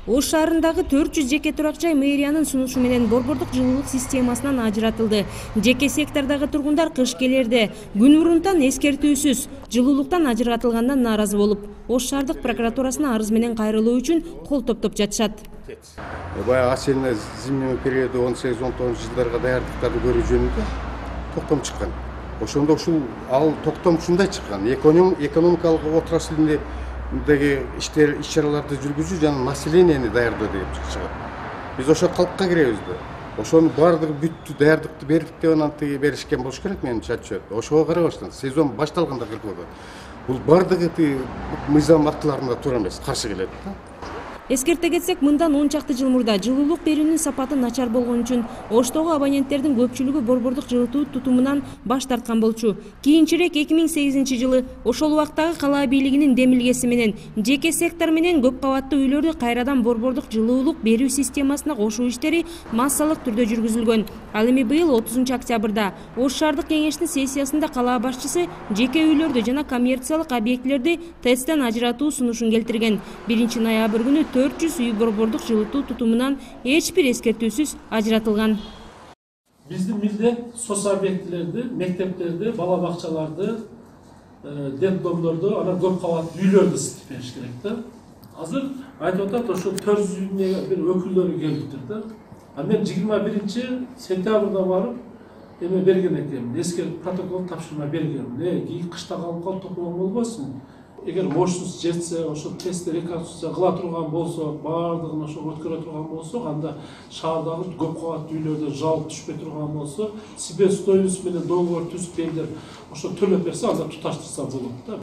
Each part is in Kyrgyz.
Ош шаарындагы 400 жеке турак жай мэриянын сунушу менен борбордук жылуулук системасынан ажыратылды. Жеке сектордагы тургундар кыш келерде күн мурунтан эскертүүсүз жылуулуктан ажыратылгандан нааразы болуп, Ош шаардык прокуратурасына арыз менен кайрылуу үчүн кол топтоп жатышат. Баягы осенне зимний периоду 18-19 жылдарга даярдыктарды көрүү жөнүндө токтом чыккан. Ошондо ушул ал токтом ушундай чыккан. Экономикалык отраслындагы иш-чараларды жүргүзүү жана населенияны даярдоо деп чыгат. Биз ошо калкка киребиз да. Ошонун баардыгы бүттү, даярдыкты бердик деп анан тиги беришкен болуш керек менимче отчет. Ошого карабастан сезон башталганда кылып. Бул баардыгы мыйзам актыларына туура эмес, каршы келет да. Эскерте кетсек, мындан 10 чакты жыл мурда жылуулук берүүнүн сапаты начар болгон үчүн Оштогу абоненттердин көпчүлүгү борбордук жылытуу тутумунан баш тарткан болчу. Кийинчерээк 2008 жылы ошол убактагы кала бийлигинин демилгеси менен жеке сектор менен көп кабаттуу үйлөрдү кайрадан борбордук жылуулук берүү системасына кошуу иштери массалык түрдө жүргүзүлгөн. Ал эми быйыл 30 октябрда Ош шаардык кеңештин сессиясында кала башчысы жеке үйлөрдү жана коммерциялык объектилерди тесттен ажыратуу сунушун келтирген. 1-ноябрь күнү 400 үй борбордук жылытуу тутумунан эч бир эскертүүсүз ажыратылган. Биздин милдет соц объектилерди, мектептерди, бала бакчаларды, детдомдорду, анан көп кабаттуу үйлөрдү ысытып бериш керек да. Азыр айтып атат, ошо 400 үйдүн бир өкүлдөрү келиптир да. А мен 21 сентябрда барып эме берген экенмин, эскертип протокол тапшырма бергенмин. Кийин кышта калып токтогон болбосун. Эгер мощность жетсе, ошо тестти реконструкция кыла турган болсо, баардыгын ошо өткөрө турган болсо, анда шаардагы көп кабаттуу үйлөрдө жалп түшпөй турган болсо, себестоимость менен договор түзүп берип, ошо төлөп берсе, анда туташтырса болот да.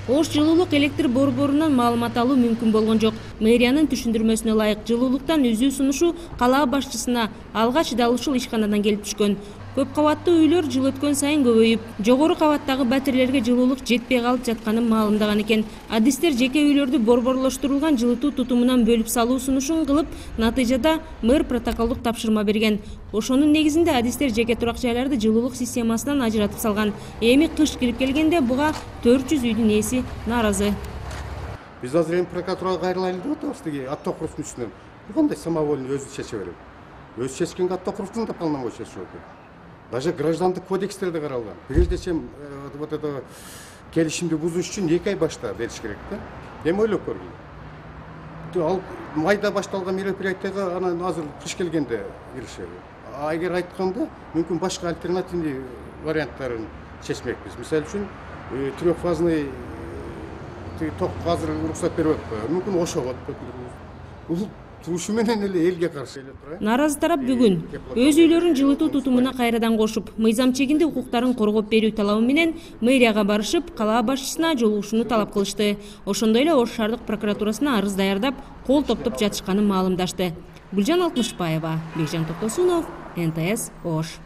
Ош жылуулук электр борборунан маалымат алуу мүмкүн болгон жок. Мэриянын түшүндүрмөсүнө ылайык жылуулуктан үзүү сунушу кала башчысына алгач дал ушул ишканадан келип түшкөн. Көп кабаттуу үйлөр жыл өткөн сайын көбөйүп, жогору кабаттагы батирелерге жылуулук жетпей калып жатканын маалымдаган экен. Адистер жеке үйлөрдү борборлоштурулган жылытуу тутумунан бөлүп салуу сунушун кылып, натыйжада мэр протоколдук тапшырма берген. Ошонун негизинде адистер жеке турак жайларды жылуулук системасынан ажыратып салган. Эми кыш кирип келгенде буга 400 үйдүн ээси нааразы. Биз азыр эми прокуратурага кайрылайлы деп атабыз, тиги автокуруштун үстүнөн. Бул кандай самовольный өзү чече берет. Өзү чечкенге автокуруштун да полномочиясы жок. Даже граждандык кодекстерде каралган. Прежде чем вот это келишимди бузуш үчүн 2 ай башта бериш керек да. Эми ойлоп көргүлө. Ал майда башталган мероприятияга анан азыр кыш келгенде киришеби. Эгер айтканда мүмкүн башка альтернативный варианттарын чечмекпиз. Мисалы үчүн трехфазный токко азыр уруксат берип атпайбы. Мүмкүн ошого бул турушу менен эле элге каршы эле тура. Наразы тарап бүгүн өз үйлөрүн жылытуу тутумуна кайрадан кошуп, мыйзам чегинде укуктарын коргоп берүү талабы менен мэрияга барышып, кала башчысына жолугушууну талап кылышты. Ошондой эле Ош шаардык прокуратурасына арыз даярдап, кол топтоп жатышканын маалымдашты. Гүлжан Алтмышбаева, Бекжан Токтосунов, НТС Ош.